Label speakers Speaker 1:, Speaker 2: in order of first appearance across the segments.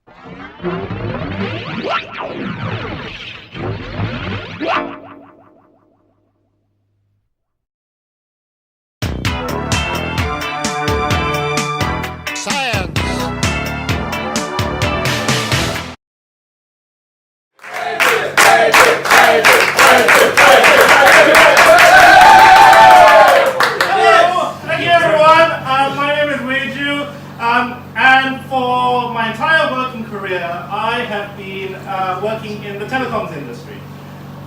Speaker 1: Thank you, everyone. My name is Wei Joo, and for my entire working career, I have been working in the telecoms industry.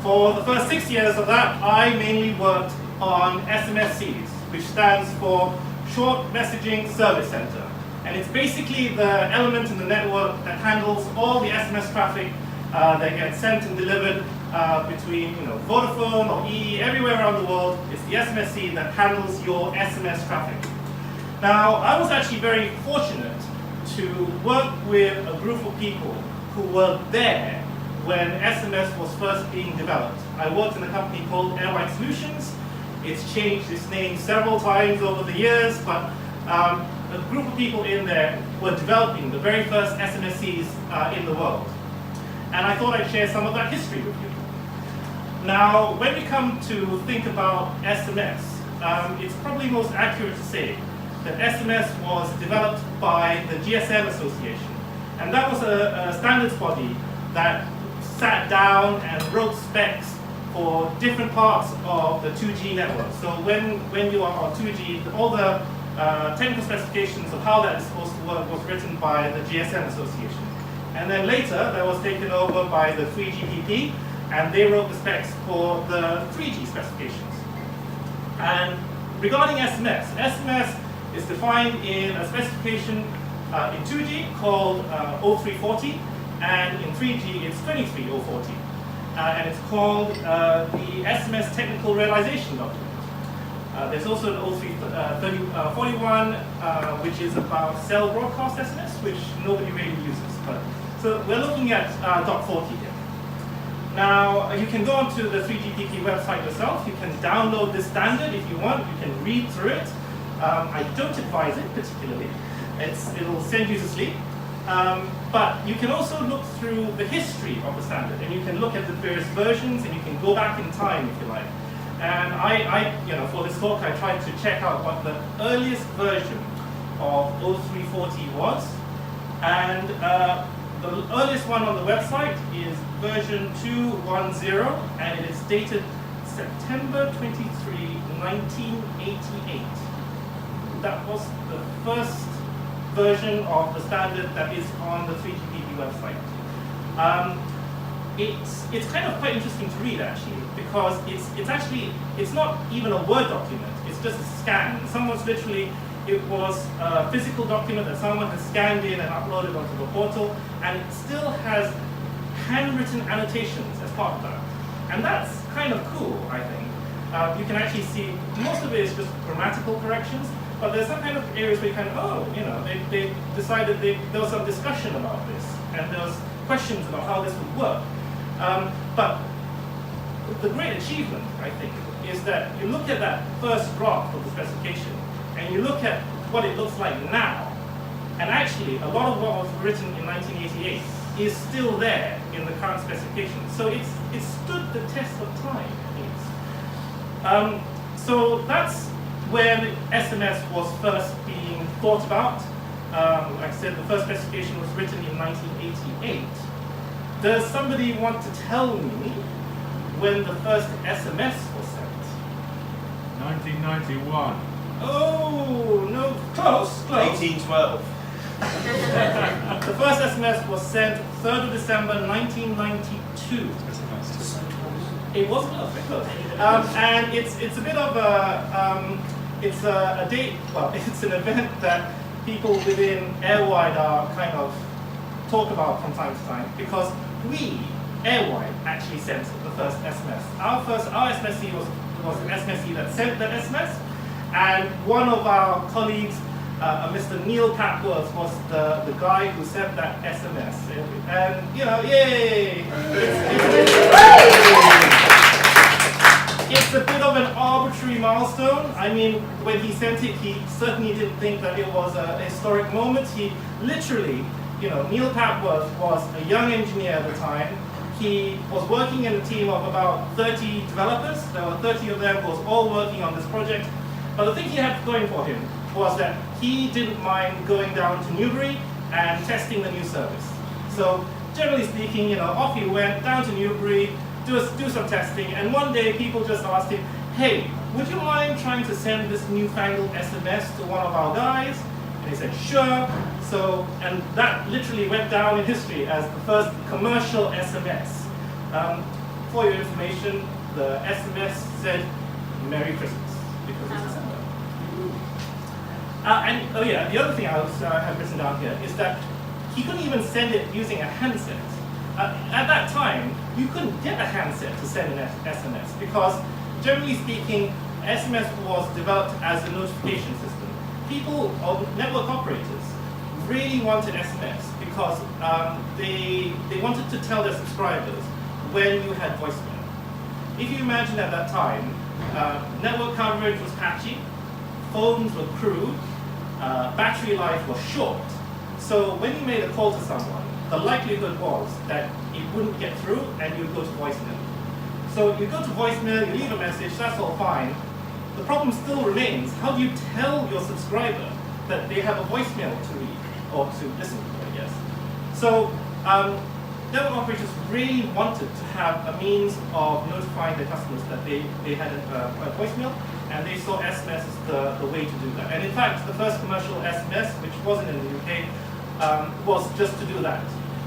Speaker 1: For the first 6 years of that, I mainly worked on SMSCs, which stands for Short Messaging Service Center. And it's basically the element in the network that handles all the SMS traffic that gets sent and delivered between Vodafone or EE, everywhere around the world. It's the SMSC that handles your SMS traffic. Now, I was actually very fortunate to work with a group of people who were there when SMS was first being developed. I worked in a company called Airline Solutions. It's changed its name several times over the years, but a group of people in there were developing the very first SMSCs in the world. And I thought I'd share some of that history with you. Now, when we come to think about SMS, it's probably most accurate to say that SMS was developed by the GSM Association. And that was a standards body that sat down and wrote specs for different parts of the 2G network. So when you are on 2G, all the technical specifications of how that is supposed to work was written by the GSM Association. And then later, that was taken over by the 3GPP, and they wrote the specs for the 3G specifications. And regarding SMS, SMS is defined in a specification in 2G called 0340, and in 3G it's 23040. And it's called the SMS Technical Realization Document. There's also an 0341, which is about cell broadcast SMS, which nobody really uses. So we're looking at .40 here. Now, you can go onto the 3GPP website yourself. You can download this standard if you want. You can read through it. I don't advise it particularly. It'll send you to sleep. But you can also look through the history of the standard, and you can look at the various versions, and you can go back in time if you like. And for this talk, I tried to check out what the earliest version of 0340 was. And the earliest one on the website is version 210, and it is dated September 23, 1988. That was the first version of the standard that is on the 3GPP website. It's kind of quite interesting to read actually, because it's not even a Word document, it's just a scan. It was a physical document that someone has scanned in and uploaded onto the portal, and it still has handwritten annotations as part of that. And that's kind of cool, I think. You can actually see, most of it is just grammatical corrections, but there's some kind of areas where you kind of, they decided there was some discussion about this, and there was questions about how this would work. But the great achievement, I think, is that you look at that first draft of the specification, and you look at what it looks like now, and actually a lot of what was written in 1988 is still there in the current specification. So it stood the test of time, I think. So that's when SMS was first being thought about. Like I said, the first specification was written in 1988. Does somebody want to tell me when the first SMS was sent?
Speaker 2: 1991.
Speaker 1: Oh, no, close.
Speaker 3: 1812.
Speaker 1: The first SMS was sent 3rd of December 1992. It was close. And it's a bit of it's a date, well, it's an event that people within Airwide are kind of talk about from time to time, because we, Airwide, actually sent the first SMS. Our SMSC was an SMSC that sent that SMS, and one of our colleagues, Mr. Neil Papworth, was the guy who sent that SMS. And yay! It's a bit of an arbitrary milestone. I mean, when he sent it, he certainly didn't think that it was a historic moment. He literally Neil Papp was a young engineer at the time. He was working in a team of about 30 developers. There were 30 of them who was all working on this project. But the thing he had going for him was that he didn't mind going down to Newbury and testing the new service. So generally speaking, off he went down to Newbury, do some testing, and one day people just asked him, hey, would you mind trying to send this newfangled SMS to one of our guys? And he said, sure. So, and that literally went down in history as the first commercial SMS. For your information, the SMS said, Merry Christmas, because it's December. The other thing I have written down here is that he couldn't even send it using a handset. At that time, you couldn't get a handset to send an SMS because, generally speaking, SMS was developed as a notification system. People, or network operators, really wanted SMS because they wanted to tell their subscribers when you had voicemail. If you imagine at that time, network coverage was patchy, phones were crude, battery life was short. So when you made a call to someone, the likelihood was that it wouldn't get through and you'd go to voicemail. So you go to voicemail, you leave a message, that's all fine. The problem still remains, how do you tell your subscriber that they have a voicemail to read or to listen to, I guess? So network operators really wanted to have a means of notifying their customers that they had a voicemail, and they saw SMS as the way to do that. And in fact, the first commercial SMS, which wasn't in the UK, was just to do that.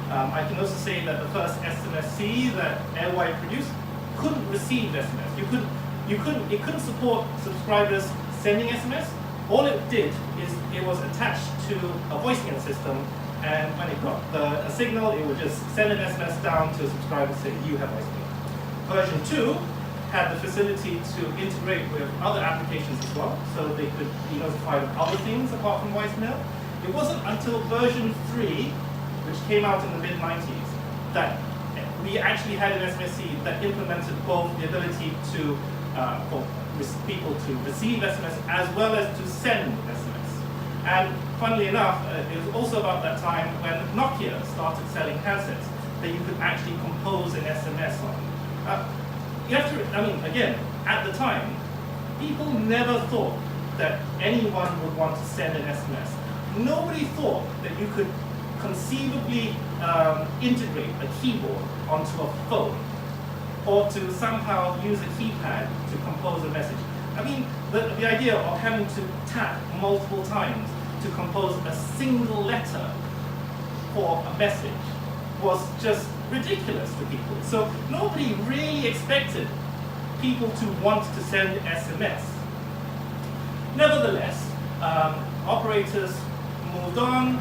Speaker 1: I can also say that the first SMS-C that Airwide produced couldn't receive SMS. It couldn't support subscribers sending SMS. All it did is it was attached to a voicemail system, and when it got a signal, it would just send an SMS down to a subscriber saying you have voicemail. Version 2 had the facility to integrate with other applications as well, so they could be notified of other things apart from voicemail. It wasn't until version 3, which came out in the mid-90s, that we actually had an SMS-C that implemented both the ability to for people to receive SMS as well as to send SMS. And funnily enough, it was also about that time when Nokia started selling handsets that you could actually compose an SMS on. You have to, again, at the time, people never thought that anyone would want to send an SMS. Nobody thought that you could conceivably integrate a keyboard onto a phone or to somehow use a keypad to compose a message. The idea of having to tap multiple times to compose a single letter for a message was just ridiculous to people. So nobody really expected people to want to send SMS. Nevertheless, operators moved on.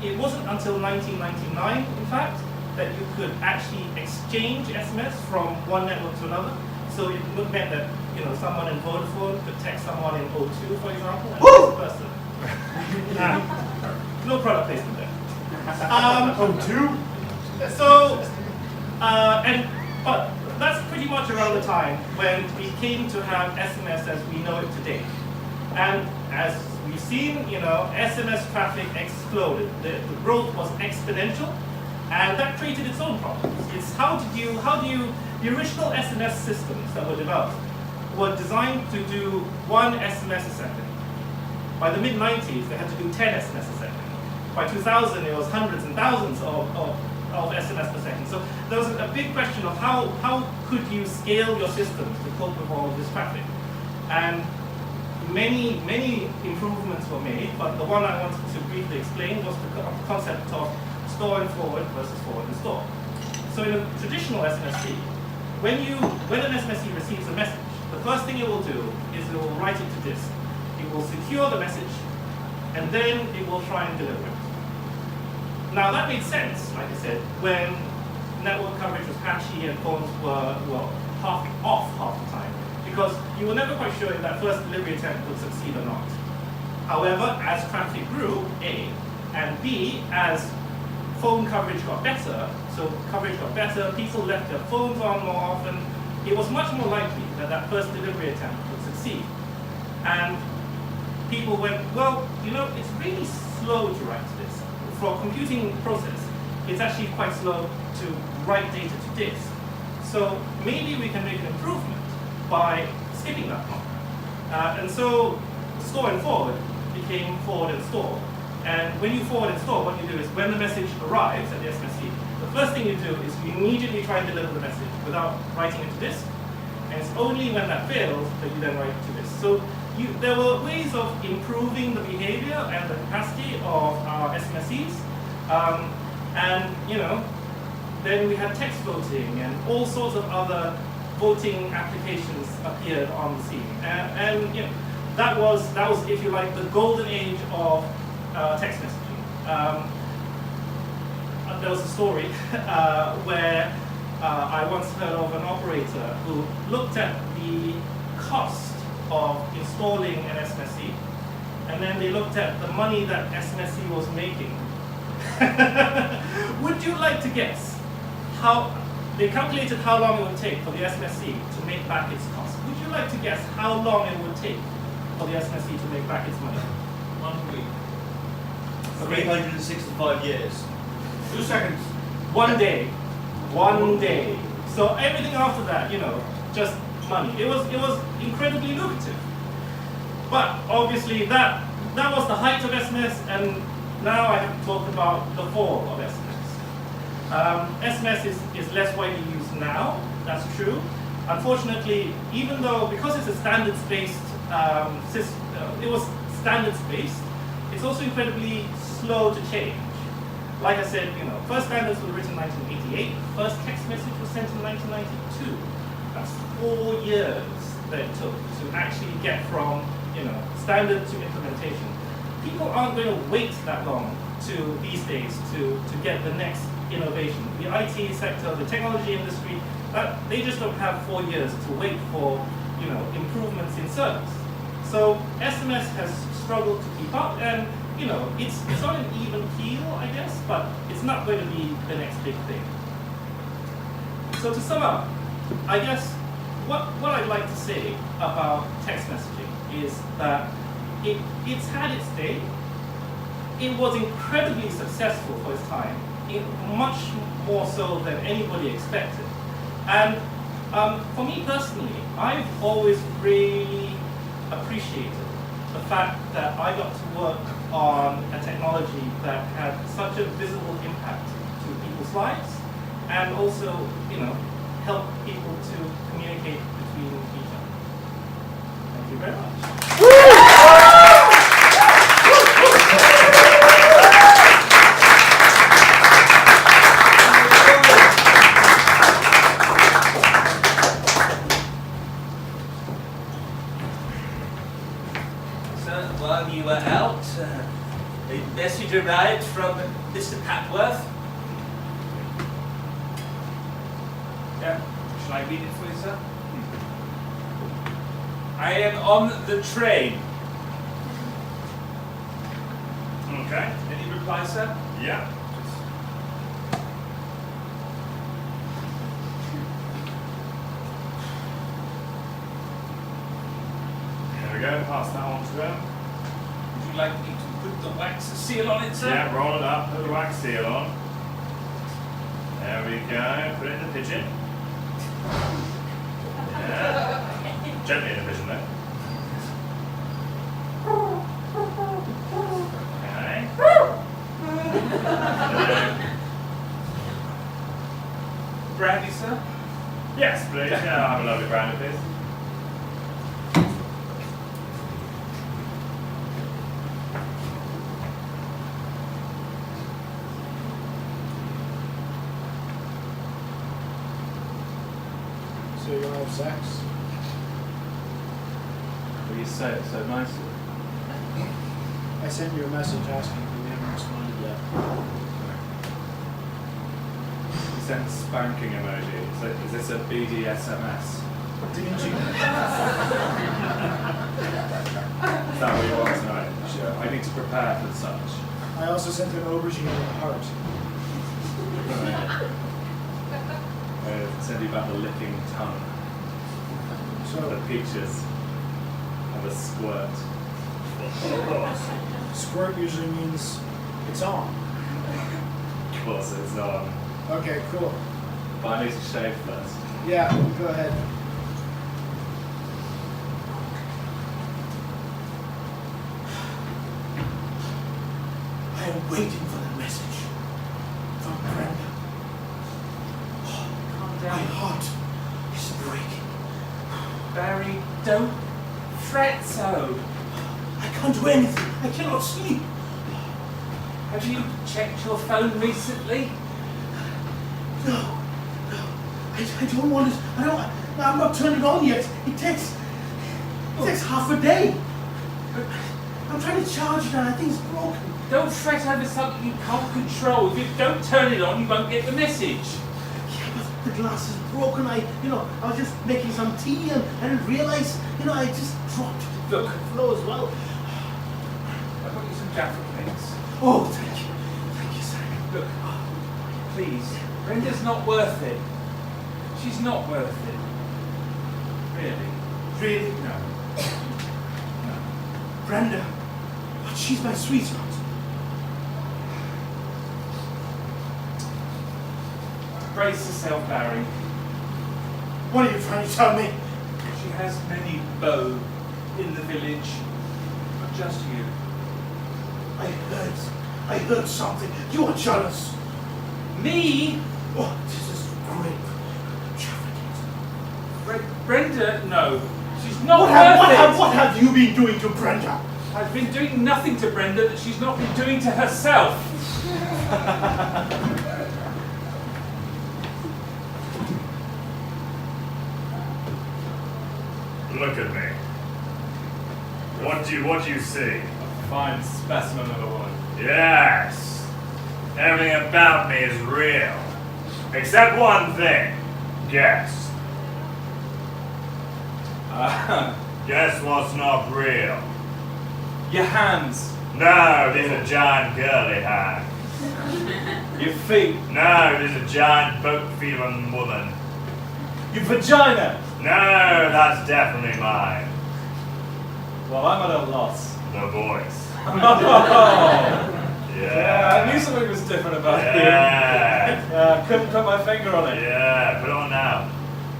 Speaker 1: It wasn't until 1999, in fact, that you could actually exchange SMS from one network to another. So it meant that someone in Vodafone could text someone in O2, for example, and vice versa. No product placement there.
Speaker 2: O2?
Speaker 1: But that's pretty much around the time when we came to have SMS as we know it today. And as we've seen, SMS traffic exploded. The growth was exponential, and that created its own problems. It's the original SMS systems that were developed were designed to do 1 SMS a second. By the mid-90s, they had to do 10 SMS a second. By 2000, it was hundreds and thousands of SMS per second. So there was a big question of how could you scale your systems to cope with all of this traffic? And many improvements were made, but the one I wanted to briefly explain was the concept of store and forward versus forward and store. So in a traditional SMS-C, when an SMS-C receives a message, the first thing it will do is it will write it to disk. It will secure the message, and then it will try and deliver it. Now that made sense, like I said, when network coverage was patchy and phones were off half the time, because you were never quite sure if that first delivery attempt would succeed or not. However, as traffic grew, A, and B, as phone coverage got better, so coverage got better, people left their phones on more often, it was much more likely that that first delivery attempt would succeed. And people went, well, it's really slow to write to this. for a computing process, it's actually quite slow to write data to disk. So maybe we can make an improvement by skipping that part. And so store and forward became forward and store. And when you forward and store, what you do is when the message arrives at the SMSC, the first thing you do is you immediately try and deliver the message without writing it to disk. And it's only when that fails that you then write it to disk. So there were ways of improving the behavior and the capacity of our SMSCs. And then we had text voting and all sorts of other voting applications appeared on the scene. And that was, if you like, the golden age of text messaging. There was a story where I once heard of an operator who looked at the cost of installing an SMSC, and then they looked at the money that SMSC was making. Would you like to guess how they calculated how long it would take for the SMSC to make back its cost? Would you like to guess how long it would take for the SMSC to make back its money?
Speaker 3: 1 week.
Speaker 2: 365 years.
Speaker 3: 2 seconds.
Speaker 1: 1 day. 1 day. So everything after that, just money. It was incredibly lucrative. But obviously that was the height of SMS, and now I have to talk about the fall of SMS. SMS is less widely used now, that's true. Unfortunately, even though, because it's a standards-based system, it was standards-based, it's also incredibly slow to change. Like I said, first standards were written in 1988, first text message was sent in 1992. That's 4 years that it took to actually get from, standard to implementation. People aren't going to wait that long these days to get the next innovation. The IT sector, the technology industry, they just don't have 4 years to wait for, improvements in service. So SMS has struggled to keep up, and it's on an even keel, I guess, but it's not going to be the next big thing. So to sum up, I guess what I'd like to say about text messaging is that it's had its day. It was incredibly successful for its time, much more so than anybody expected. And for me personally, I've always really appreciated the fact that I got to work on a technology that had such a visible impact to people's lives, and also, help people to communicate between each other. Thank you very much.
Speaker 4: While you were out, a message arrived from Mr. Papworth.
Speaker 3: Yeah. Shall I read it for you, sir? I am on the train.
Speaker 2: Okay.
Speaker 3: Any reply, sir?
Speaker 2: Yeah. There we go. Pass that on to them.
Speaker 3: Would you like me to put the wax seal on it, sir?
Speaker 2: Yeah, roll it up, put the wax seal on. There we go, put it in the pigeon. Yeah. Gently in the pigeon though. Okay.
Speaker 3: Brandy, sir?
Speaker 2: Yes, please. Yeah, I'll have a lovely brandy, please.
Speaker 5: So you want to have sex?
Speaker 3: Well, you say it so nicely.
Speaker 5: I sent you a message asking if you haven't responded yet.
Speaker 3: You sent spanking emoji. So is this a BDSMS?
Speaker 5: Didn't you?
Speaker 3: Is that what you want tonight? Sure. I need to prepare for such.
Speaker 5: I also sent an aubergine with a heart.
Speaker 3: Send you back the licking tongue,
Speaker 5: So,
Speaker 3: the peaches, and the squirt.
Speaker 5: squirt usually means it's on.
Speaker 3: courses on,
Speaker 5: Okay, cool.
Speaker 3: but I need to shave first.
Speaker 5: Yeah, go ahead.
Speaker 1: I am waiting for the message from Brenda.
Speaker 4: Calm
Speaker 1: My
Speaker 4: down.
Speaker 1: heart is breaking.
Speaker 4: Barry, don't fret so.
Speaker 1: I can't do anything. I cannot sleep.
Speaker 4: Have you checked your phone recently?
Speaker 1: No. I don't want it. I'm not turning it on yet. It takes half a day. I'm trying to charge it and I think it's broken.
Speaker 4: Don't fret over something you can't control. If you don't turn it on, you won't get the message.
Speaker 1: Yeah, but the glass is broken. I was just making some tea and I didn't realize, I just dropped it.
Speaker 4: Look.
Speaker 1: The floor as well.
Speaker 4: I've got you some Jaffa cakes.
Speaker 1: Oh, thank you. Thank you, sir.
Speaker 4: Look, please. Brenda's not worth it. She's not worth it. Really?
Speaker 1: Really?
Speaker 4: No.
Speaker 1: Brenda. But she's my sweetheart.
Speaker 4: Brace yourself, Barry.
Speaker 1: What are you trying to tell me?
Speaker 4: She has many beaux in the village. Not just you.
Speaker 1: I heard something. You are jealous.
Speaker 4: Me?
Speaker 1: Oh, this is great.
Speaker 4: Brenda? No. She's not worth it.
Speaker 1: What have you been doing to Brenda?
Speaker 4: I've been doing nothing to Brenda that she's not been doing to herself.
Speaker 2: Look at me. What do you see?
Speaker 3: A fine specimen of a woman.
Speaker 2: Yes. Everything about me is real. Except one thing. Guess. Guess what's not real?
Speaker 3: Your hands.
Speaker 2: No, these are giant girly hands.
Speaker 3: Your feet.
Speaker 2: No, these are giant boat feet of a woman.
Speaker 3: Your vagina.
Speaker 2: No, that's definitely mine.
Speaker 3: Well, I'm at a loss.
Speaker 2: The voice.
Speaker 3: Oh.
Speaker 2: Yeah.
Speaker 3: I knew something was different about
Speaker 2: Yeah.
Speaker 3: you. Couldn't put my finger on it.
Speaker 2: Yeah, put it on now.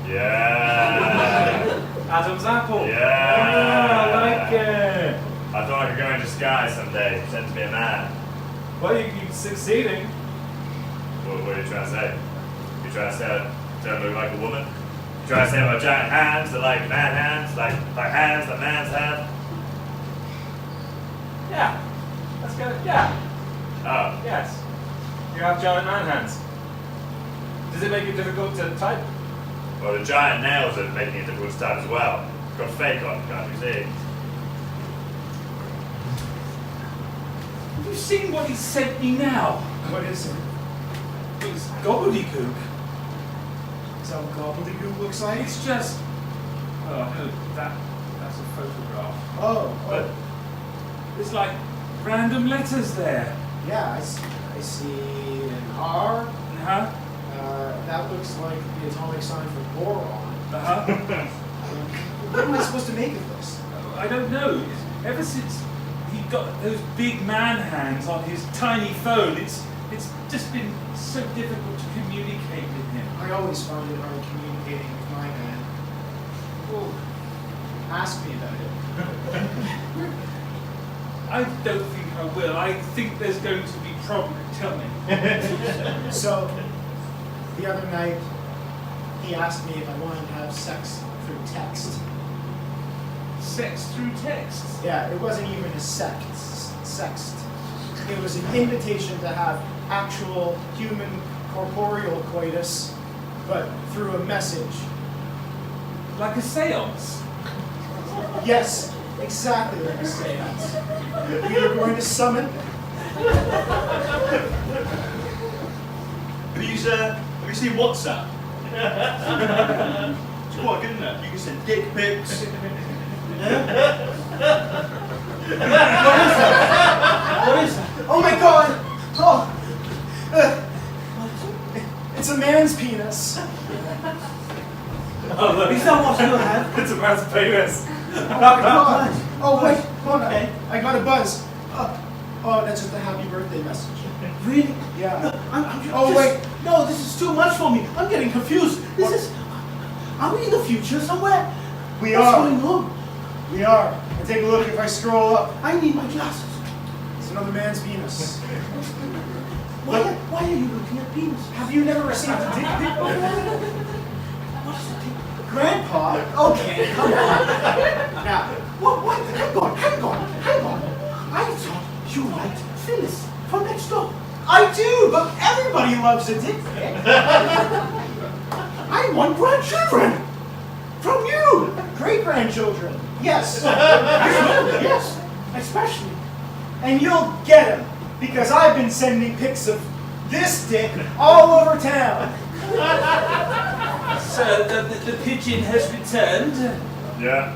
Speaker 2: Yeah.
Speaker 3: Adam's apple.
Speaker 2: Yeah.
Speaker 3: I like it.
Speaker 2: I thought I could go in disguise someday, pretend to be a man.
Speaker 3: Well, you're succeeding.
Speaker 2: What are you trying to say? You trying to say I don't look like a woman? You trying to say my giant hands are like man hands, like hands that mans have?
Speaker 3: Yeah. That's good. Yeah.
Speaker 2: Oh.
Speaker 3: Yes. You have giant man hands. Does it make it difficult to type?
Speaker 2: Well, the giant nails are making it difficult to type as well. Got fake on, can't you see?
Speaker 4: Have you seen what he sent me now?
Speaker 5: What is it?
Speaker 4: It's gobbledygook.
Speaker 5: Is that what gobbledygook looks like?
Speaker 4: It's just... Oh, no, that's a photograph.
Speaker 5: Oh,
Speaker 4: But it's like random letters there.
Speaker 5: yeah, I see an R.
Speaker 4: Uh-huh.
Speaker 5: That looks like the atomic sign for boron.
Speaker 4: Uh-huh.
Speaker 5: What am I supposed to make of this?
Speaker 4: I don't know. Ever since he got those big man hands on his tiny phone, it's just been so difficult to communicate with him.
Speaker 5: I always found it hard communicating with my man. Well, ask me about it.
Speaker 4: I don't think I will. I think there's going to be problems. Tell me.
Speaker 5: So, the other night, he asked me if I wanted to have sex through text.
Speaker 4: Sex through text.
Speaker 5: Yeah, it wasn't even a sext. It was an invitation to have actual human corporeal coitus, but through a message.
Speaker 4: Like a seance.
Speaker 5: Yes, exactly like a seance. We were going to summon.
Speaker 6: Have you seen WhatsApp? It's quite good, isn't it? You can send dick pics.
Speaker 5: What is that? Oh my god! Oh! It's a man's penis.
Speaker 3: Oh, look.
Speaker 6: Is that what you have?
Speaker 3: It's a man's penis.
Speaker 5: Oh wait, hold on. I got a buzz. Oh, that's just a happy birthday message.
Speaker 6: Really?
Speaker 5: Yeah.
Speaker 6: No,
Speaker 5: Oh, wait.
Speaker 6: No, this is too much for me. I'm getting confused. Are we in the future somewhere?
Speaker 5: We
Speaker 6: What's
Speaker 5: are.
Speaker 6: going on?
Speaker 5: We are. And take a look if I scroll up.
Speaker 6: I need my glasses.
Speaker 5: It's another man's penis.
Speaker 6: Why are you looking at penis?
Speaker 5: Have you never received a dick pic before?
Speaker 6: What is it?
Speaker 5: Grandpa? Okay, come on. Now,
Speaker 6: What? Hang on. I thought you liked Phyllis from next door.
Speaker 5: I do, but everybody loves a dick pic.
Speaker 6: I want grandchildren from you.
Speaker 5: Great-grandchildren. Yes.
Speaker 6: Yes, especially.
Speaker 5: And you'll get them, because I've been sending pics of this dick all over town.
Speaker 4: So the pigeon has returned.
Speaker 2: Yeah.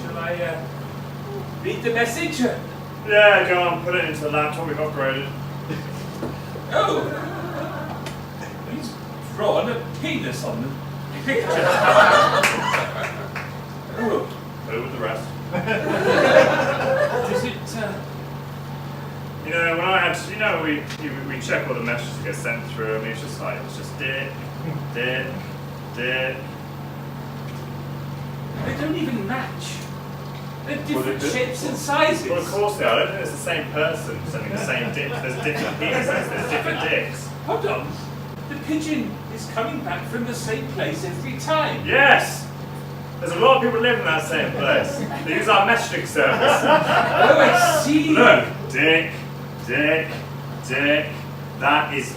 Speaker 4: Shall I read the message?
Speaker 2: Yeah, go on, put it into the laptop we've upgraded.
Speaker 4: Oh, he's drawn a penis on the picture. Oh,
Speaker 2: Put it with the rest.
Speaker 4: does it?
Speaker 2: You know, when I had, we check all the messages that get sent through, and it's just like, it's just dick.
Speaker 4: They don't even match. They're different shapes and sizes.
Speaker 2: Well, of course they are. I don't think it's the same person sending the same dick. There's different penises, there's different dicks.
Speaker 4: Hold on. The pigeon is coming back from the same place every time.
Speaker 2: Yes! There's a lot of people living in that same place. They use our messaging service.
Speaker 4: Oh, I see.
Speaker 2: Look, dick. That is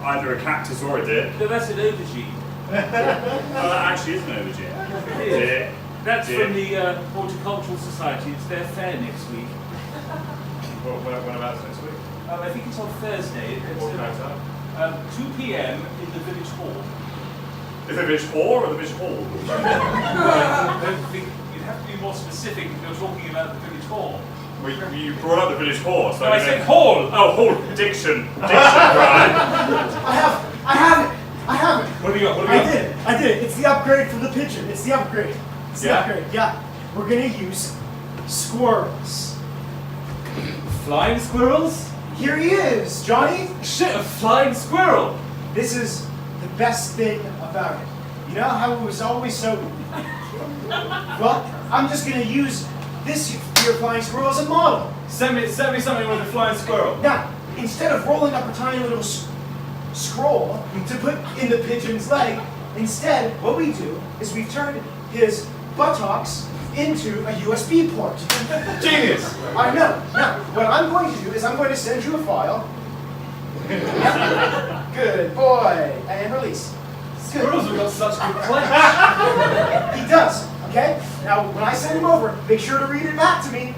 Speaker 2: either a cactus or a dick.
Speaker 4: No, that's an aubergine.
Speaker 2: Oh, that actually is an aubergine. Dick.
Speaker 4: That's
Speaker 2: dick.
Speaker 4: from the Horticultural Society. It's their fair next week.
Speaker 2: When about next week?
Speaker 4: I think it's on Thursday. It's
Speaker 2: What kind of time?
Speaker 4: 2 p.m. in the village hall.
Speaker 2: Is it village hall or the village hall?
Speaker 4: I think you'd have to be more specific if you're talking about the village hall.
Speaker 2: Well, you brought up the village hall, so
Speaker 4: No, I said hall.
Speaker 2: Oh, hall. Diction, Brian.
Speaker 5: I have it.
Speaker 4: What have you got? What
Speaker 5: I did it. It's the upgrade for the pigeon. It's the upgrade. It's the
Speaker 2: Yeah?
Speaker 5: upgrade. Yeah. We're gonna use squirrels.
Speaker 4: Flying squirrels?
Speaker 5: Here he is, Johnny.
Speaker 4: Shit, a flying squirrel!
Speaker 5: This is the best thing about it. You know how it was always so... Well, I'm just gonna use this here flying squirrel as a model.
Speaker 3: Send me something with a flying squirrel.
Speaker 5: Now, instead of rolling up a tiny little scroll to put in the pigeon's leg, instead, what we do is we've turned his buttocks into a USB port.
Speaker 3: Genius.
Speaker 5: I know. Now, what I'm going to do is I'm going to send you a file. Yep. Good boy. And release. Good.
Speaker 3: Squirrels have got such good flesh.
Speaker 5: He does. Okay? Now, when I send him over, make sure to read it back to me.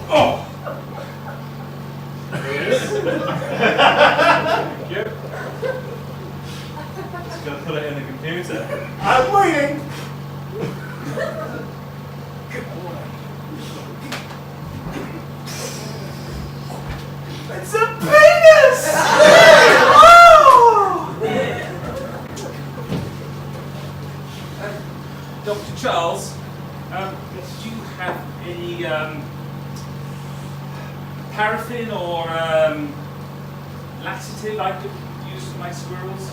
Speaker 4: Oh!
Speaker 3: Yep. Just gotta put it in the computer.
Speaker 5: I'm waiting. Good boy. It's a penis! Oh!
Speaker 4: Dr. Charles, do you have any paraffin or laxative I could use for my squirrels?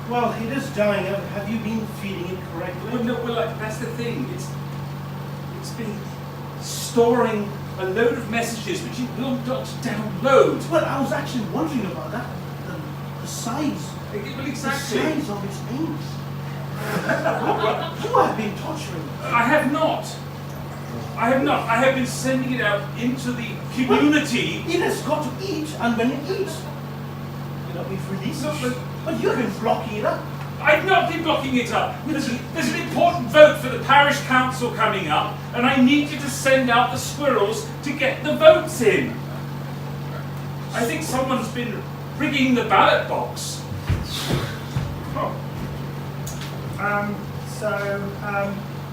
Speaker 1: Well, it is dying. Have you been feeding it correctly?
Speaker 4: Well, no, that's the thing. It's been storing a load of messages which it will not download.
Speaker 6: Well, I was actually wondering about that. The size.
Speaker 4: Well,
Speaker 6: The
Speaker 4: exactly.
Speaker 6: size of its anus. You have been torturing it.
Speaker 4: I have not. I have been sending it out into the community.
Speaker 6: It has got to eat, and when it eats, we've released it. But you've been blocking it up.
Speaker 4: I've not been blocking it up. There's an important vote for the parish council coming up, and I need you to send out the squirrels to get the votes in. I think someone's been rigging the ballot box.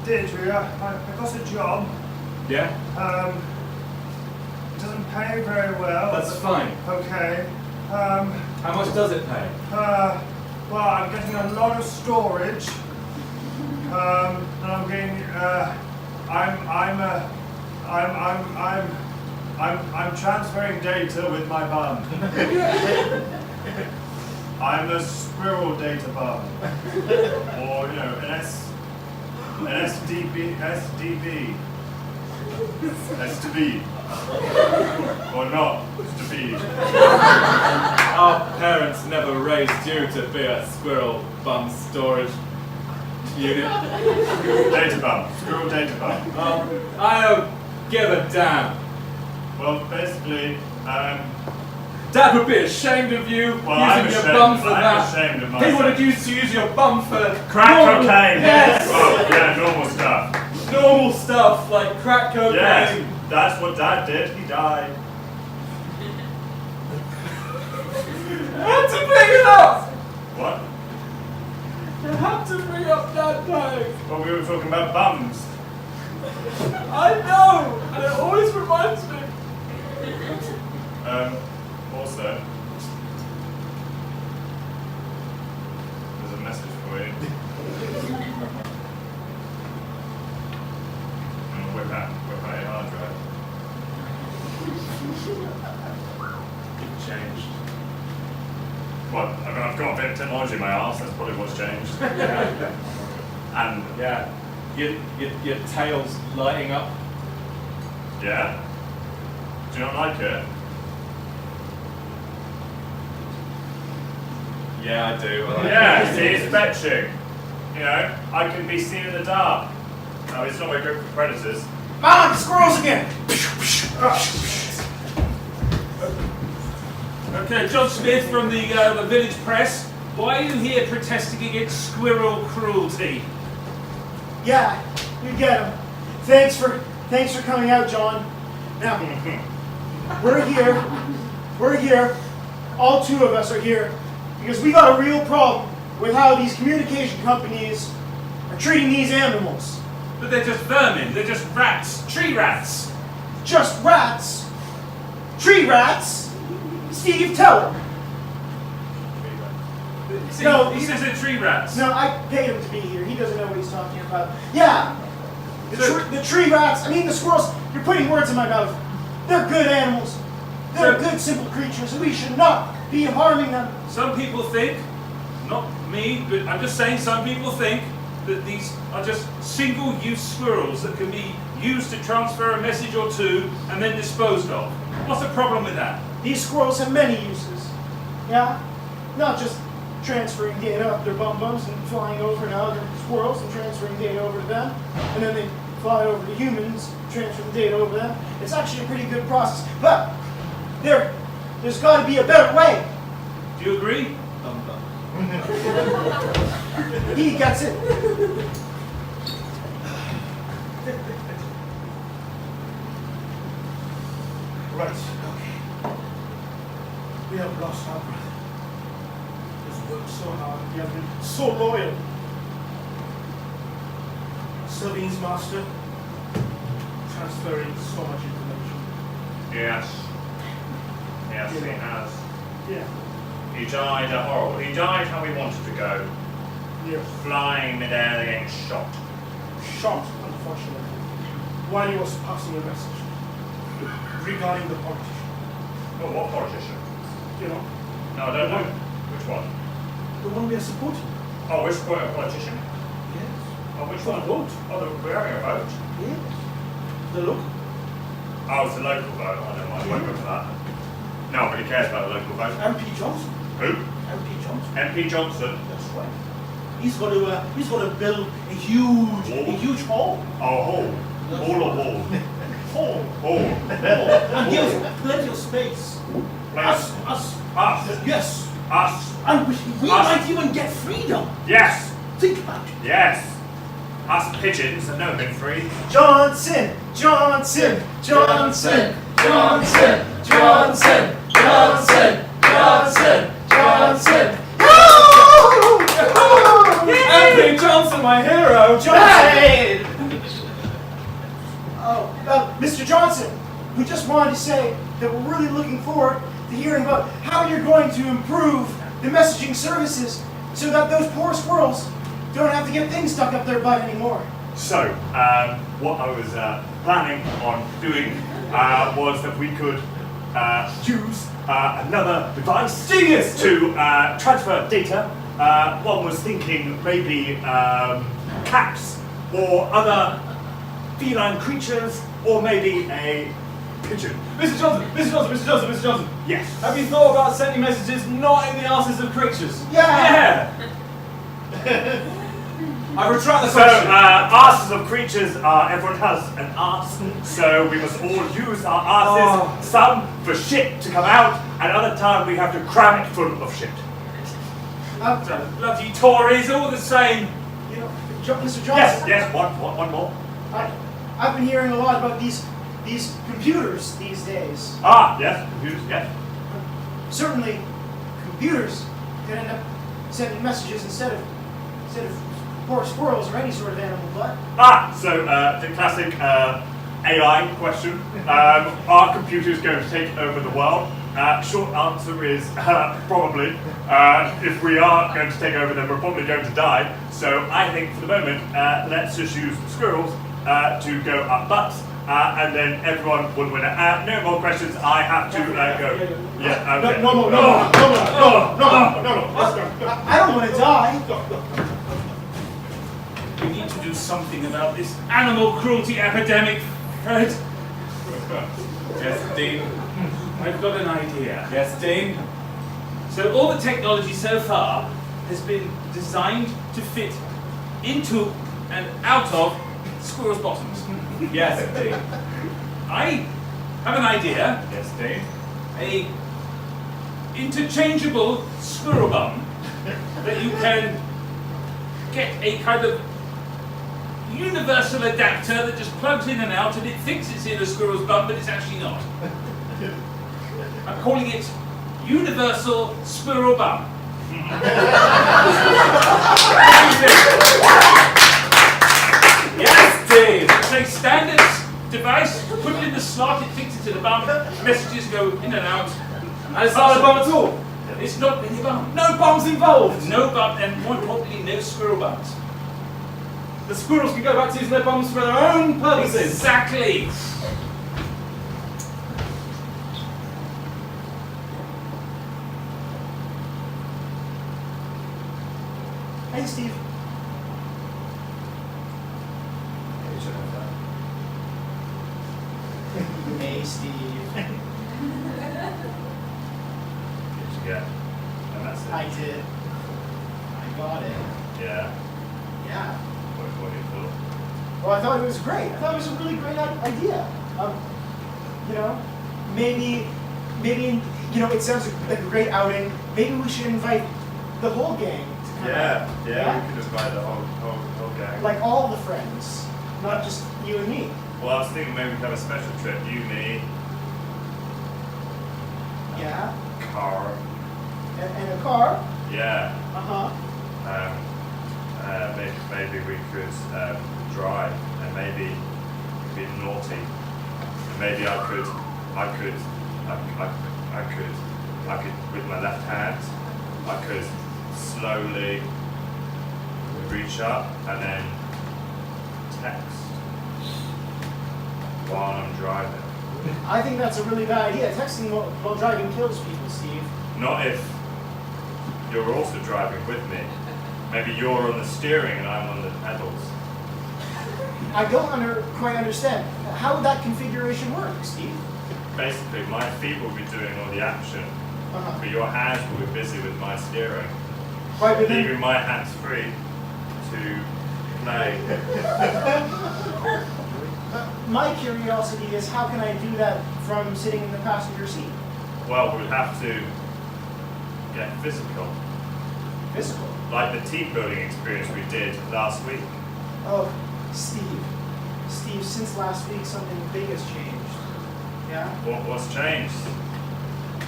Speaker 1: Deirdre, I got a job.
Speaker 3: Yeah?
Speaker 1: It doesn't pay very well.
Speaker 3: That's fine.
Speaker 1: Okay.
Speaker 3: How much does it pay?
Speaker 1: Well, I'm getting a lot of storage. And I'm getting,
Speaker 2: I'm transferring data with my bum. I'm a squirrel data bum. Or, you know, an SDB. S to B. Or not to be.
Speaker 3: Our parents never raised you to be a squirrel bum storage unit.
Speaker 2: Data bum. Squirrel data bum.
Speaker 3: I don't give a damn.
Speaker 2: Well, basically,
Speaker 3: Dad would be ashamed of you
Speaker 2: I'm
Speaker 3: using your
Speaker 2: ashamed-
Speaker 3: bum for
Speaker 2: I'm
Speaker 3: that.
Speaker 2: ashamed of
Speaker 3: He
Speaker 2: myself.
Speaker 3: would have used to use your bum for
Speaker 2: crack
Speaker 3: normal-
Speaker 2: cocaine.
Speaker 3: Yes.
Speaker 2: Oh, yeah, normal stuff.
Speaker 3: Normal stuff like crack cocaine.
Speaker 2: Yes, that's what Dad did. He died.
Speaker 3: I had to bring it up.
Speaker 2: What?
Speaker 3: I had to bring up Dad dying.
Speaker 2: Well, we were talking about bums.
Speaker 3: I know, and it always reminds me.
Speaker 2: Also, there's a message for you. Whip out your hard drive.
Speaker 3: It changed.
Speaker 2: Well, I mean, I've got a bit of technology in my arse, that's probably what's changed. And,
Speaker 3: Yeah, your tail's lighting up.
Speaker 2: yeah? Do you not like it?
Speaker 3: Yeah, I do. I like
Speaker 2: Yeah, see, it's fetching. You know, I can be seen in the dark. No, it's not very good for predators.
Speaker 5: Mom, squirrels again!
Speaker 4: Okay, John Smith from the Village Press. Why are you here protesting against squirrel cruelty?
Speaker 5: Yeah, you get him. Thanks for coming out, John. Now, we're here, all two of us are here, because we got a real problem with how these communication companies are treating these animals.
Speaker 4: But they're just vermin, they're just rats, tree rats.
Speaker 5: Just rats? Tree rats? Steve, tell him.
Speaker 4: See,
Speaker 5: No,
Speaker 4: he says they're tree rats.
Speaker 5: No, I paid him to be here. He doesn't know what he's talking about. Yeah,
Speaker 4: So-
Speaker 5: the tree rats, I mean the squirrels, you're putting words in my mouth. They're good animals. They're
Speaker 4: So-
Speaker 5: good, simple creatures, and we should not be harming them.
Speaker 4: Some people think, not me, but I'm just saying some people think that these are just single-use squirrels that can be used to transfer a message or two and then disposed of. What's the problem with that?
Speaker 5: These squirrels have many uses. Yeah? Not just transferring data up their bum-bums and flying over to other squirrels and transferring data over to them. And then they fly over to humans, transfer the data over them. It's actually a pretty good process. But there's got to be a better way.
Speaker 4: Do you agree?
Speaker 5: He gets it.
Speaker 6: Right, okay. We have lost our brother. He's worked so hard, he has been so loyal. Serving his master, transferring so much information.
Speaker 2: Yes. Yes, he has.
Speaker 6: Yeah.
Speaker 2: He died a horrible. He died how he wanted to go.
Speaker 6: Yes.
Speaker 2: Flying midair getting shot.
Speaker 6: Shot, unfortunately, while he was passing a message regarding the politician.
Speaker 2: Oh, what politician?
Speaker 6: You know,
Speaker 2: No, I don't know. Which one?
Speaker 6: the one we are supporting.
Speaker 2: Oh, which politician?
Speaker 6: Yes.
Speaker 2: Oh, which
Speaker 6: For
Speaker 2: one?
Speaker 6: the vote.
Speaker 2: Oh, we're having a vote.
Speaker 6: Yes. The look.
Speaker 2: Oh, it's a local vote. I don't mind. I won't go for that. Nobody cares about the local vote.
Speaker 6: MP Johnson.
Speaker 2: Who?
Speaker 6: MP Johnson.
Speaker 2: MP Johnson.
Speaker 6: That's right. He's going to build a huge hall.
Speaker 2: Oh, hall. Hall or wall?
Speaker 6: Hall.
Speaker 2: Hall.
Speaker 6: And he has plenty of space.
Speaker 2: Us.
Speaker 6: Us.
Speaker 2: Us.
Speaker 6: Yes.
Speaker 2: Us.
Speaker 6: And we
Speaker 2: Us.
Speaker 6: might even get freedom.
Speaker 2: Yes.
Speaker 6: Think about it.
Speaker 2: Yes. Us pigeons have never been free.
Speaker 5: Johnson, Johnson, Johnson, Johnson, Johnson, Johnson, Johnson, Johnson.
Speaker 3: Anthony Johnson, my hero!
Speaker 5: Johnson! Oh, Mr. Johnson, we just wanted to say that we're really looking forward to hearing about how you're going to improve the messaging services so that those poor squirrels don't have to get things stuck up their butt anymore.
Speaker 2: So, what I was planning on doing was that we could use another device
Speaker 5: Genius!
Speaker 2: to transfer data. One was thinking maybe cats or other feline creatures, or maybe a pigeon.
Speaker 3: Mr. Johnson, Mr. Johnson, Mr. Johnson, Mr. Johnson.
Speaker 2: Yes.
Speaker 3: Have you thought about sending messages not in the asses of creatures?
Speaker 5: Yeah!
Speaker 3: I retract the
Speaker 2: So,
Speaker 3: question.
Speaker 2: asses of creatures, everyone has an ass, so we must all use our asses, some for shit to come out, and other time we have to cram it full of shit.
Speaker 4: Bloody Tories, all the same.
Speaker 5: You know, Mr. Johnson.
Speaker 2: Yes, one more.
Speaker 5: I've been hearing a lot about these computers these days.
Speaker 2: Ah, yes, computers, yes.
Speaker 5: Certainly, computers can end up sending messages instead of poor squirrels or any sort of animal butt.
Speaker 2: So the classic AI question, are computers going to take over the world? Short answer is probably. If we are going to take over, then we're probably going to die. So I think for the moment, let's just use squirrels to go up butts, and then everyone will win it. No more questions, I have to go. Yeah, okay.
Speaker 6: No.
Speaker 5: I don't want to die.
Speaker 4: We need to do something about this animal cruelty epidemic, Fred.
Speaker 3: Yes, Dean.
Speaker 4: I've got an idea.
Speaker 3: Yes, Dean.
Speaker 4: So all the technology so far has been designed to fit into and out of squirrels' bottoms.
Speaker 3: Yes, Dean.
Speaker 4: I have an idea,
Speaker 3: Yes, Dean.
Speaker 4: a interchangeable squirrel bum that you can get a kind of universal adapter that just plugs in and out, and it thinks it's in a squirrel's bum, but it's actually not. I'm calling it Universal Squirrel Bum.
Speaker 3: Yes, Dean.
Speaker 4: It's a standard device, put it in the slot, it thinks it's in a bum, messages go in and out.
Speaker 3: And it's not a bum at all.
Speaker 4: It's not really a bum.
Speaker 3: No bums involved.
Speaker 4: No bum, and more importantly, no squirrel bums.
Speaker 3: The squirrels can go back to using their bums for their own purposes.
Speaker 4: Exactly.
Speaker 5: Hey, Steve. Hey, Steve.
Speaker 2: Did you get a message?
Speaker 5: I did. I got it.
Speaker 2: Yeah.
Speaker 5: Yeah.
Speaker 2: What do you feel?
Speaker 5: Well, I thought it was great. I thought it was a really great idea. You know, maybe, you know, it sounds like a great outing. Maybe we should invite the whole gang to come out.
Speaker 2: Yeah, we could invite the whole gang.
Speaker 5: Like all the friends, not just you and me.
Speaker 2: Well, I was thinking maybe we could have a special trip. You, me,
Speaker 5: Yeah.
Speaker 2: car.
Speaker 5: And a car.
Speaker 2: Yeah.
Speaker 5: Uh-huh.
Speaker 2: Maybe we could drive, and maybe be naughty. And maybe I could with my left hand, I could slowly reach up and then text while I'm driving.
Speaker 5: I think that's a really bad idea. Texting while driving kills people, Steve.
Speaker 2: Not if you're also driving with me. Maybe you're on the steering and I'm on the pedals.
Speaker 5: I don't quite understand. How would that configuration work, Steve?
Speaker 2: Basically, my feet will be doing all the action,
Speaker 5: Uh-huh.
Speaker 2: but your hands will be busy with my steering,
Speaker 5: Right, but then,
Speaker 2: leaving my hands free to play.
Speaker 5: my curiosity is how can I do that from sitting in the passenger seat?
Speaker 2: Well, we'll have to get physical,
Speaker 5: Physical.
Speaker 2: like the team building experience we did last week.
Speaker 5: Oh, Steve, since last week something big has changed. Yeah?
Speaker 2: What's changed?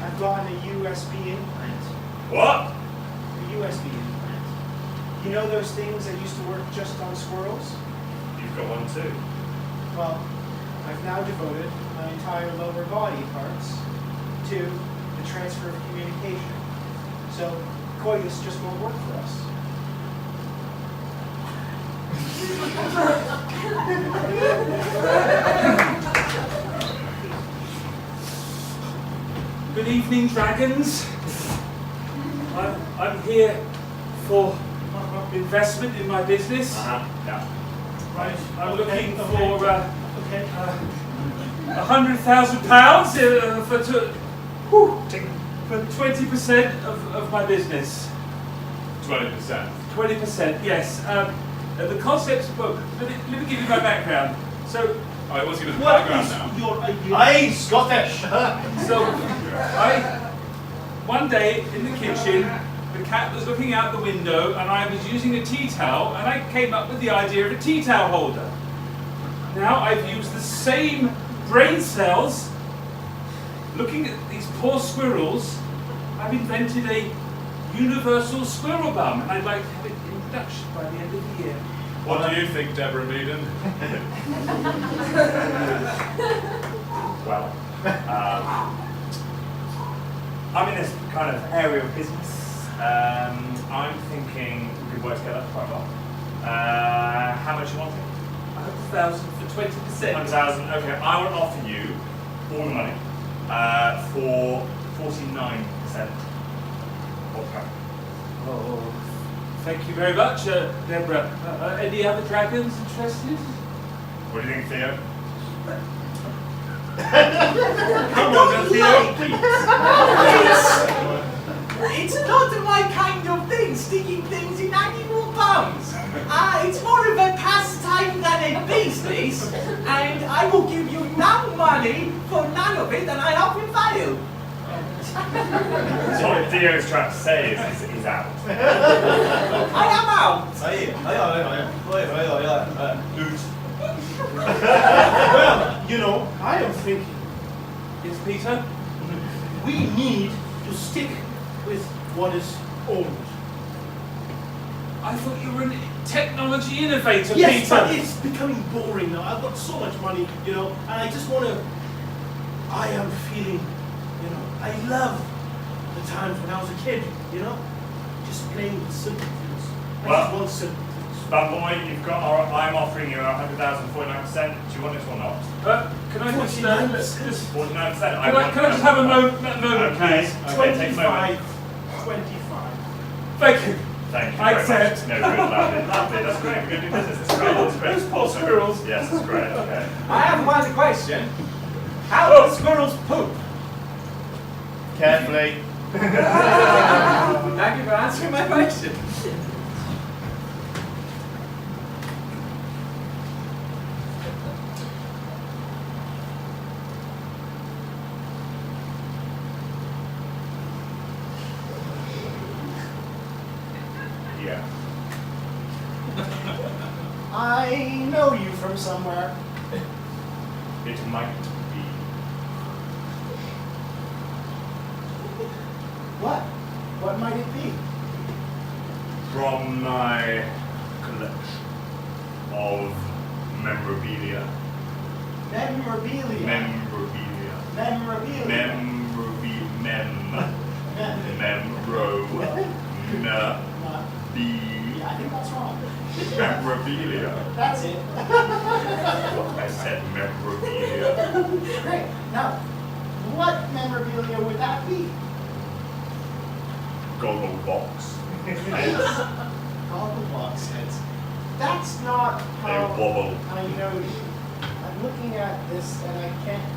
Speaker 5: I've gotten a USB implant.
Speaker 2: What?
Speaker 5: A USB implant. You know those things that used to work just on squirrels?
Speaker 2: You've got one too.
Speaker 5: Well, I've now devoted my entire lower body parts to the transfer of communication. So, coitus just won't work for us.
Speaker 4: Good evening, dragons. I'm here for investment in my business.
Speaker 2: Yeah.
Speaker 1: Right.
Speaker 4: I'm looking
Speaker 1: Okay,
Speaker 4: for
Speaker 1: okay.
Speaker 4: £100,000 for 20% of my business.
Speaker 3: 20%.
Speaker 4: 20%, yes. The concept's book. Let me give you my background. So,
Speaker 3: Alright, what's your
Speaker 6: What
Speaker 3: background
Speaker 6: is
Speaker 3: now?
Speaker 6: your idea?
Speaker 1: Aye, Scottish.
Speaker 4: one day in the kitchen, the cat was looking out the window, and I was using a tea towel, and I came up with the idea of a tea towel holder. Now I've used the same brain cells, looking at these poor squirrels. I've invented a universal squirrel bum, and I'd like to have it in production by the end of the year.
Speaker 3: What do you think, Deborah Meaden?
Speaker 2: Well, I'm in this kind of area of business. I'm thinking we could work together quite well. How much you want?
Speaker 4: 100,000 for 20%.
Speaker 2: 100,000. Okay, I will offer you all the money for 49% of the
Speaker 4: Oh, thank you very much, Deborah. Any other dragons interested?
Speaker 2: What do you think, Theo?
Speaker 1: Come on, Theo.
Speaker 7: It's not my kind of thing, sticking things in animal bums. It's more of a pastime than a business, and I will give you no money for none of it, and I hope you fail.
Speaker 2: So what Theo's trying to say is he's out.
Speaker 7: I am out.
Speaker 6: Well, you know, I am thinking
Speaker 4: Yes, Peter?
Speaker 6: we need to stick with what is old.
Speaker 4: I thought you were a technology innovator,
Speaker 6: Yes,
Speaker 4: Peter.
Speaker 6: but it's becoming boring now. I've got so much money, you know, and I just want to. I am feeling, you know, I love the times when I was a kid, you know, just playing with simple things. I
Speaker 2: Well,
Speaker 6: just want simple things.
Speaker 2: But boy, you've got. I'm offering you 100,000, 49%. Do you want it or not?
Speaker 4: Can I just,
Speaker 6: 49%.
Speaker 2: 49%.
Speaker 4: can I just have a moment,
Speaker 2: Okay.
Speaker 4: please?
Speaker 2: Okay, take a moment.
Speaker 6: 25.
Speaker 4: Thank you.
Speaker 2: Thank you
Speaker 4: I
Speaker 2: very
Speaker 4: accept.
Speaker 2: much. No, good, lovely, lovely. That's great. We're going to do business. That's great. That's great.
Speaker 4: Those poor squirrels.
Speaker 2: Yes, that's great. Okay.
Speaker 7: I have one question. How do squirrels poop?
Speaker 2: Carefully.
Speaker 7: Thank you for answering my question.
Speaker 2: Yeah.
Speaker 5: I know you from somewhere.
Speaker 2: It might be.
Speaker 5: What? What might it be?
Speaker 2: From my collection of memorabilia.
Speaker 5: Memorabilia.
Speaker 2: Memorabilia.
Speaker 5: Memorabilia. Yeah, I think that's wrong.
Speaker 2: Memorabilia.
Speaker 5: That's it.
Speaker 2: I said memorabilia.
Speaker 5: Great. Now, what memorabilia would that be?
Speaker 2: Goggle box.
Speaker 5: Goggle box heads. That's not
Speaker 2: They
Speaker 5: how
Speaker 2: wobble.
Speaker 5: I know you. I'm looking at this and I can't.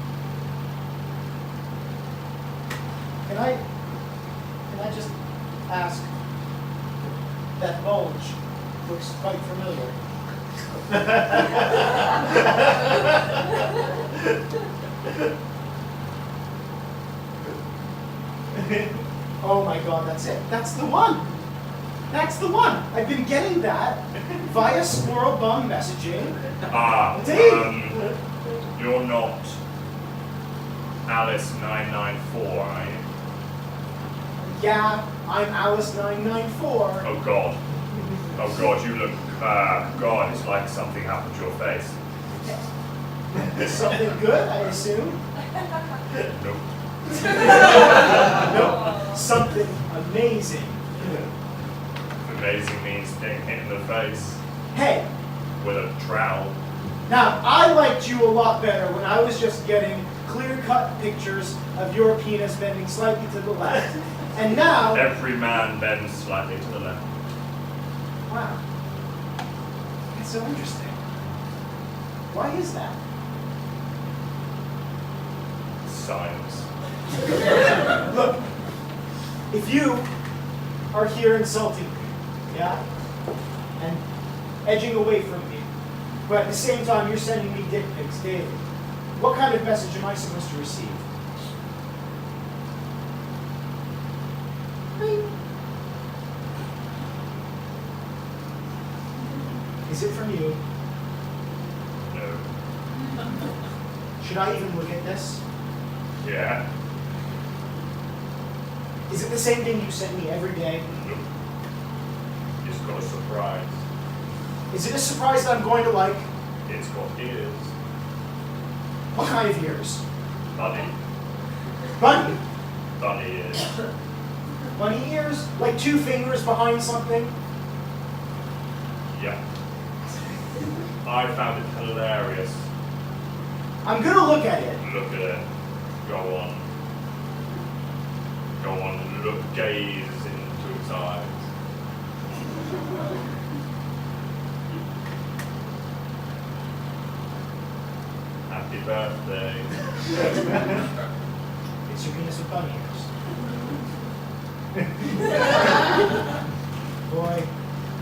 Speaker 5: Can I just ask? That bulge looks quite familiar. Oh my god, that's it. That's the one. That's the one. I've been getting that via squirrel bum messaging.
Speaker 2: Indeed. You're not Alice 994, are you?
Speaker 5: Yeah, I'm Alice 994.
Speaker 2: Oh God. Oh God, you look. God, it's like something happened to your face.
Speaker 5: Is something good, I assume?
Speaker 2: Nope.
Speaker 5: No, something amazing.
Speaker 2: Amazing means getting hit in the face.
Speaker 5: Hey,
Speaker 2: with a trowel.
Speaker 5: Now, I liked you a lot better when I was just getting clear-cut pictures of your penis bending slightly to the left. And now...
Speaker 2: Every man bends slightly to the left.
Speaker 5: Wow. That's so interesting. Why is that?
Speaker 2: Science.
Speaker 5: Look, if you are here insulting me, yeah, and edging away from me, but at the same time you're sending me dick pics daily, what kind of message am I supposed to receive? Is it from you?
Speaker 2: No.
Speaker 5: Should I even look at this?
Speaker 2: Yeah.
Speaker 5: Is it the same thing you send me every day?
Speaker 2: Nope. It's got a surprise.
Speaker 5: Is it a surprise that I'm going to like?
Speaker 2: It's got ears.
Speaker 5: What kind of ears?
Speaker 2: Bunny.
Speaker 5: Bunny?
Speaker 2: Bunny ears.
Speaker 5: Bunny ears? Like 2 fingers behind something?
Speaker 2: Yeah. I found it hilarious.
Speaker 5: I'm gonna look at it.
Speaker 2: Look at it. Go on. Go on, look, gaze into its eyes. Happy birthday.
Speaker 5: It's your penis with bunny ears. Boy,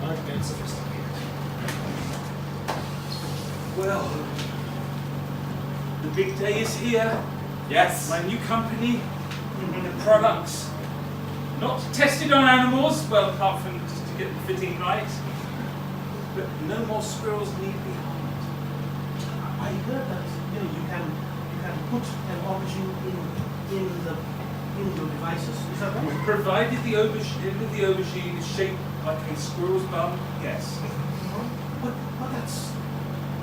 Speaker 5: I've been sophisticated.
Speaker 4: Well, the big day is here.
Speaker 3: Yes.
Speaker 4: My new company, the products, not tested on animals, well, apart from just to get the fitting right, but no more squirrels need be harmed.
Speaker 6: I heard that you can put an aubergine in your devices. Is that right?
Speaker 4: Provided the end of the aubergine is shaped like a squirrel's bum, yes.
Speaker 6: But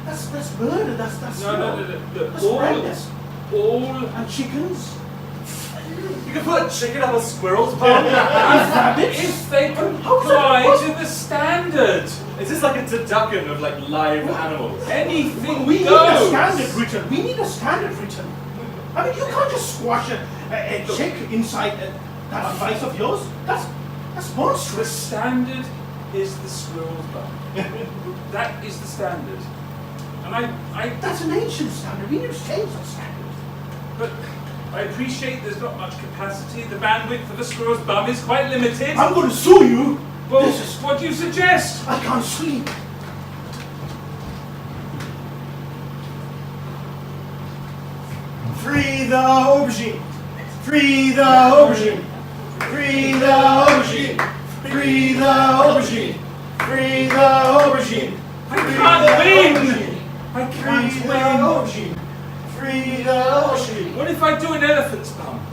Speaker 6: that's murder. That's
Speaker 4: No.
Speaker 6: That's horrendous.
Speaker 4: All
Speaker 6: And chickens.
Speaker 3: You can put a chicken on a squirrel's bum.
Speaker 4: if they comply to the standard.
Speaker 3: Is this like a turducken of like live animals?
Speaker 4: Anything
Speaker 6: We need a
Speaker 4: goes.
Speaker 6: standard written. We need a standard written. I mean, you can't just squash a chick inside that device of yours. That's
Speaker 4: The
Speaker 6: monstrous.
Speaker 4: standard is the squirrel's bum. That is the standard. And I
Speaker 6: That's an ancient standard. We need to change that standard.
Speaker 4: but I appreciate there's not much capacity. The bandwidth for the squirrel's bum is quite limited.
Speaker 6: I'm going to sue you.
Speaker 4: Well,
Speaker 6: This is-
Speaker 4: what do you suggest?
Speaker 6: I can't sleep.
Speaker 5: Free the aubergine! Free the aubergine! Free the aubergine! Free the aubergine! Free the aubergine!
Speaker 4: I can't win! I
Speaker 5: Free
Speaker 4: can't
Speaker 5: the
Speaker 4: win!
Speaker 5: aubergine! Free the aubergine!
Speaker 4: What if I do an elephant's bum?